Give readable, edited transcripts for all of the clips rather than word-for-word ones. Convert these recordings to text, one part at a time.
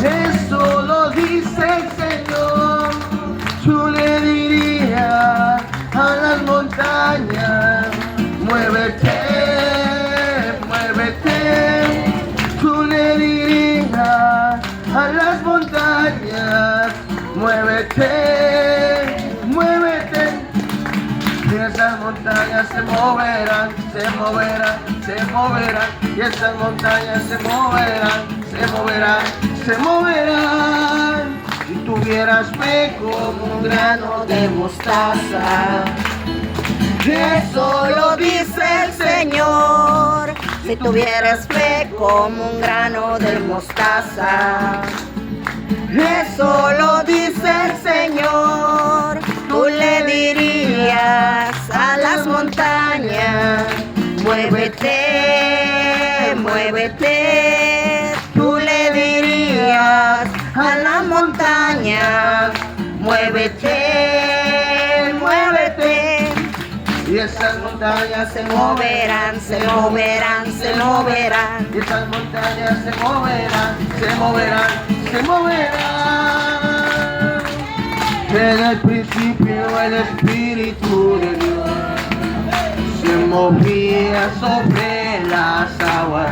Eso lo dice el Señor. Yo le diría a las montañas, muévete, muévete. Tú le dirías a las montañas, muévete, muévete. Y esas montañas se moverán, se moverán, se moverán. Y esas montañas se moverán, se moverán, se moverán. Si tuvieras fe como un grano de mostaza. Eso lo dice el Señor. Si tuvieras fe como un grano de mostaza. Eso lo dice el Señor. Tú le dirías a las montañas, muévete, muévete. Tú le dirías a las montañas, muévete, muévete. Y esas montañas se Moverán, se moverán, se moverán. Y esas montañas se moverán, se moverán, se moverán. En el principio el Espíritu de Dios se movía sobre las aguas.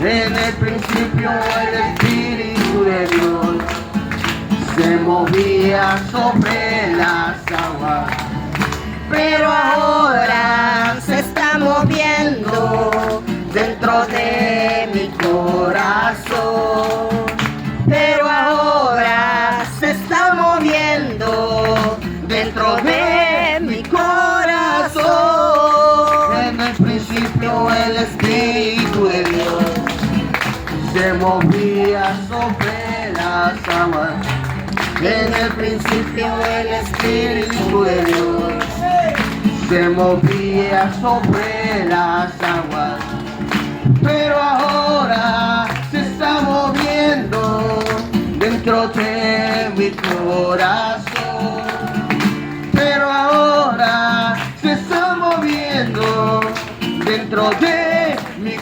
En el principio el Espíritu de Dios se movía sobre las aguas. Pero ahora se está moviendo dentro de mi corazón. Pero ahora se está moviendo dentro de mi corazón. En el principio el Espíritu de Dios se movía sobre las aguas. En el principio el Espíritu de Dios se movía sobre las aguas. Pero ahora se está moviendo dentro de mi corazón. Pero ahora se está moviendo dentro de mi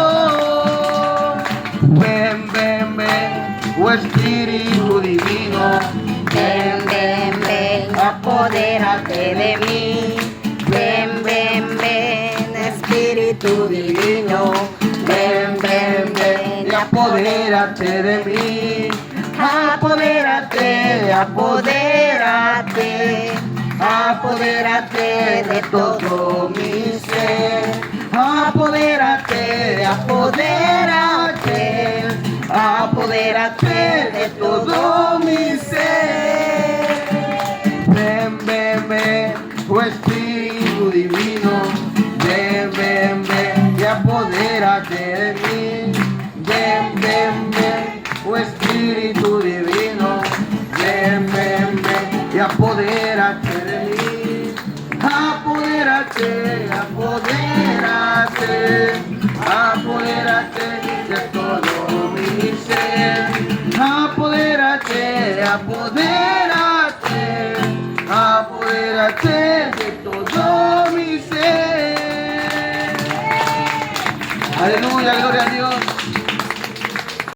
corazón. Ven, ven, ven, oh Espíritu Divino. Ven, ven, ven, apodérate de mí. Ven, ven, ven, Espíritu Divino. Ven, ven, ven, Y apodérate de mí. apodérate, apodérate, apodérate de todo mi ser. Apodérate, Apodérate, apodérate de todo mi ser. ven, ven, ven, oh Espíritu Divino. Ven, ven, ven, y apodérate de mí. Ven, ven, ven, oh Espíritu Divino. Ven, ven, ven, y apodérate de mí. Apodérate, apodérate, apodérate de todo mi ser. Apodérate, apodérate.